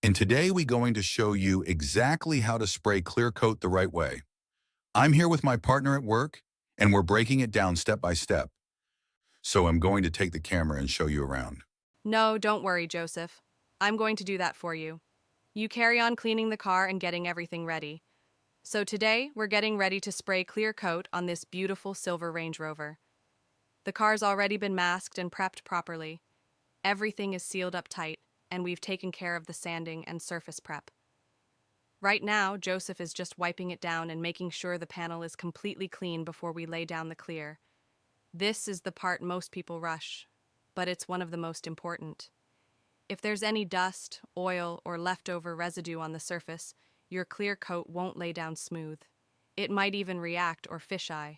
And today we're going to show you exactly how to spray clear coat the right way. I'm here with my partner at work, and we're breaking it down step by step. So I'm going to take the camera and show you around. No, don't worry, Joseph. I'm going to do that for you. You carry on cleaning the car and getting everything ready. So today, we're getting ready to spray clear coat on this beautiful silver Range Rover. The car's already been masked and prepped properly. Everything is sealed up tight, and we've taken care of the sanding and surface prep. Right now, Joseph is just wiping it down and making sure the panel is completely clean before we lay down the clear. This is the part most people rush, but it's one of the most important. If there's any dust, oil, or leftover residue on the surface, your clear coat won't lay down smooth. It might even react or fisheye.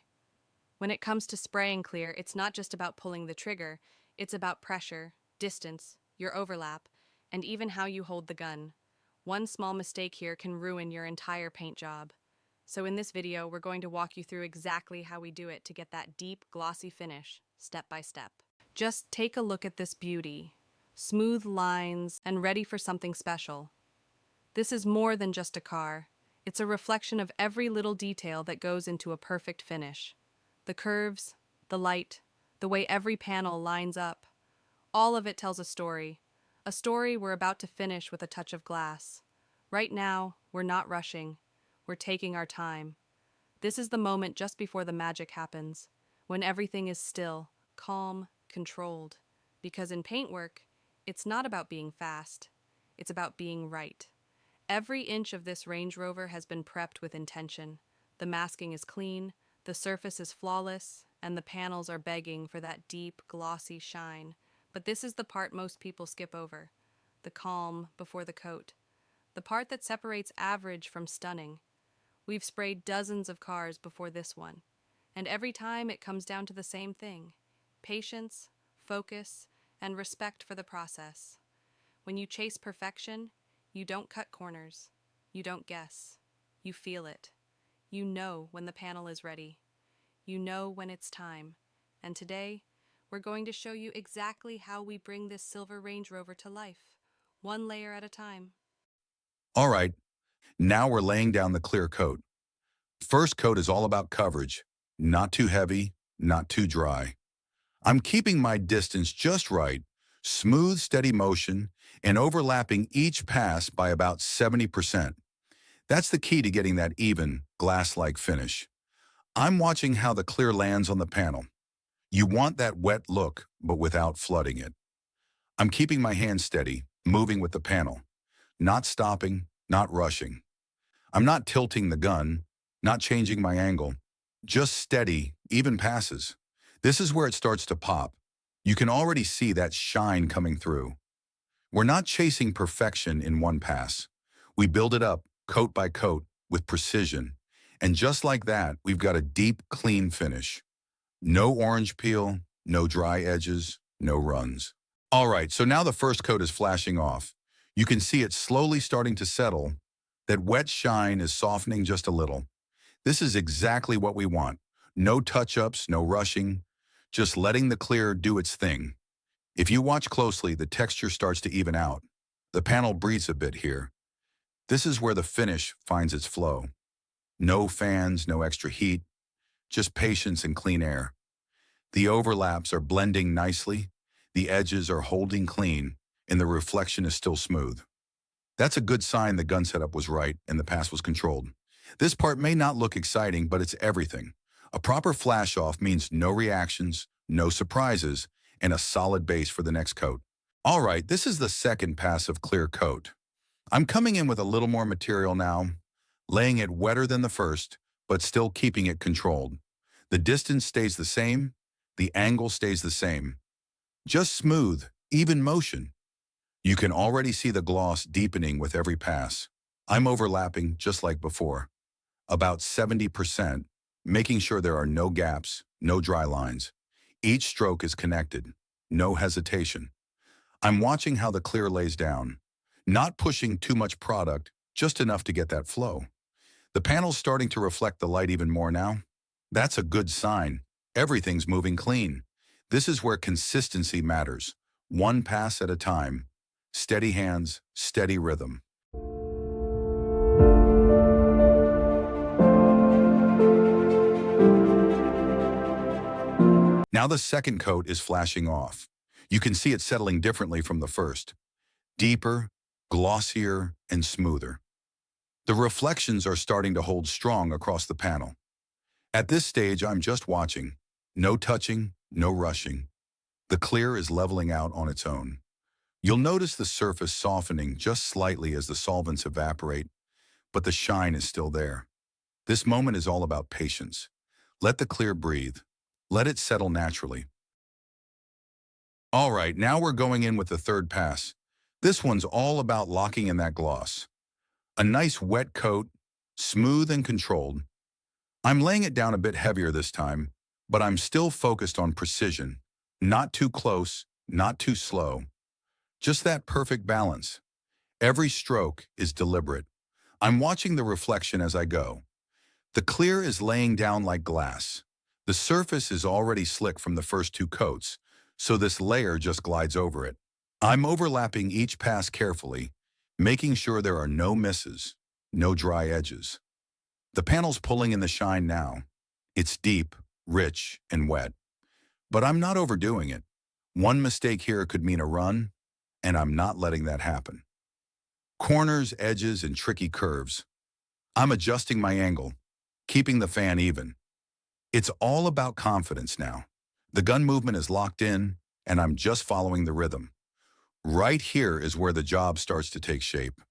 When it comes to spraying clear, it's not just about pulling the trigger, it's about pressure, distance, your overlap, and even how you hold the gun. One small mistake here can ruin your entire paint job. So in this video, we're going to walk you through exactly how we do it to get that deep, glossy finish, step by step. Just take a look at this beauty. Smooth lines and ready for something special. This is more than just a car. It's a reflection of every little detail that goes into a perfect finish. The curves, the light, the way every panel lines up. All of it tells a story. A story we're about to finish with a touch of glass. Right now, we're not rushing. We're taking our time. This is the moment just before the magic happens, when everything is still, calm, controlled. Because in paintwork, it's not about being fast. It's about being right. Every inch of this Range Rover has been prepped with intention. The masking is clean, the surface is flawless, and the panels are begging for that deep, glossy shine. But this is the part most people skip over. The calm before the coat. The part that separates average from stunning. We've sprayed dozens of cars before this one, and every time it comes down to the same thing: patience, focus, and respect for the process. When you chase perfection, you don't cut corners. You don't guess. You feel it. You know when the panel is ready. You know when it's time. And today, we're going to show you exactly how we bring this silver Range Rover to life, one layer at a time. All right, now we're laying down the clear coat. First coat is all about coverage. Not too heavy, not too dry. I'm keeping my distance just right, smooth, steady motion, and overlapping each pass by about 70%. That's the key to getting that even, glass-like finish. I'm watching how the clear lands on the panel. You want that wet look, but without flooding it. I'm keeping my hand steady, moving with the panel. Not stopping, not rushing. I'm not tilting the gun, not changing my angle. Just steady, even passes. This is where it starts to pop. You can already see that shine coming through. We're not chasing perfection in one pass. We build it up, coat by coat, with precision. And just like that, we've got a deep, clean finish. No orange peel, no dry edges, no runs. All right, so now the first coat is flashing off. You can see it slowly starting to settle. That wet shine is softening just a little. This is exactly what we want. No touch-ups, no rushing, just letting the clear do its thing. If you watch closely, the texture starts to even out. The panel breathes a bit here. This is where the finish finds its flow. No fans, no extra heat, just patience and clean air. The overlaps are blending nicely, the edges are holding clean, and the reflection is still smooth. That's a good sign the gun setup was right and the pass was controlled. This part may not look exciting, but it's everything. A proper flash-off means no reactions, no surprises, and a solid base for the next coat. All right, this is the second pass of clear coat. I'm coming in with a little more material now, laying it wetter than the first, but still keeping it controlled. The distance stays the same, the angle stays the same. Just smooth, even motion. You can already see the gloss deepening with every pass. I'm overlapping just like before, about 70%, making sure there are no gaps, no dry lines. Each stroke is connected, no hesitation. I'm watching how the clear lays down, not pushing too much product, just enough to get that flow. The panel's starting to reflect the light even more now. That's a good sign. Everything's moving clean. This is where consistency matters, one pass at a time. Steady hands, steady rhythm. Now the second coat is flashing off. You can see it settling differently from the first. Deeper, glossier, and smoother. The reflections are starting to hold strong across the panel. At this stage, I'm just watching. No touching, no rushing. The clear is leveling out on its own. You'll notice the surface softening just slightly as the solvents evaporate, but the shine is still there. This moment is all about patience. Let the clear breathe. Let it settle naturally. All right, now we're going in with the third pass. This one's all about locking in that gloss. A nice wet coat, smooth and controlled. I'm laying it down a bit heavier this time, but I'm still focused on precision. Not too close, not too slow. Just that perfect balance. Every stroke is deliberate. I'm watching the reflection as I go. The clear is laying down like glass. The surface is already slick from the first two coats, so this layer just glides over it. I'm overlapping each pass carefully, making sure there are no misses, no dry edges. The panel's pulling in the shine now. It's deep, rich, and wet. But I'm not overdoing it. One mistake here could mean a run, and I'm not letting that happen. Corners, edges, and tricky curves. I'm adjusting my angle, keeping the fan even. It's all about confidence now. The gun movement is locked in, and I'm just following the rhythm. Right here is where the job starts to take shape.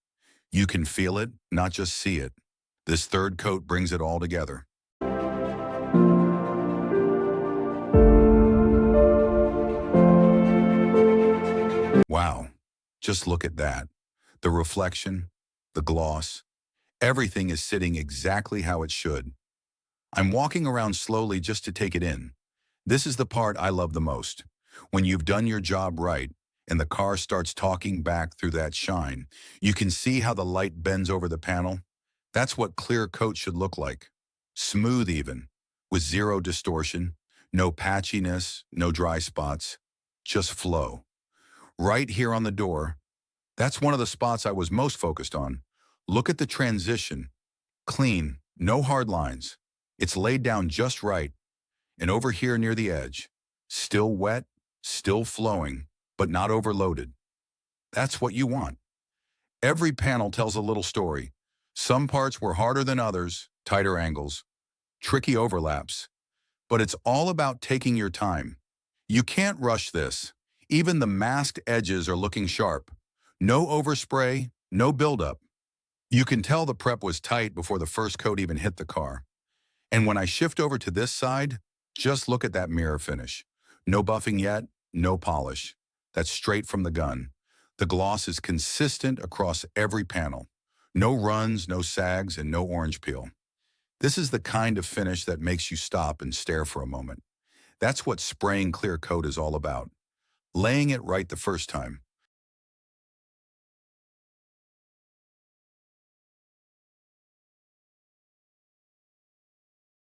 You can feel it, not just see it. This third coat brings it all together. Wow, just look at that. The reflection, the gloss, everything is sitting exactly how it should. I'm walking around slowly just to take it in. This is the part I love the most. When you've done your job right and the car starts talking back through that shine, you can see how the light bends over the panel. That's what clear coat should look like. Smooth even, with zero distortion, no patchiness, no dry spots, just flow. Right here on the door, that's one of the spots I was most focused on. Look at the transition. Clean, no hard lines. It's laid down just right. And over here near the edge, still wet, still flowing, but not overloaded. That's what you want. Every panel tells a little story. Some parts were harder than others, tighter angles, tricky overlaps. But it's all about taking your time. You can't rush this. Even the masked edges are looking sharp. No overspray, no buildup. You can tell the prep was tight before the first coat even hit the car. And when I shift over to this side, just look at that mirror finish. No buffing yet, no polish. That's straight from the gun. The gloss is consistent across every panel. No runs, no sags, and no orange peel. This is the kind of finish that makes you stop and stare for a moment. That's what spraying clear coat is all about. Laying it right the first time.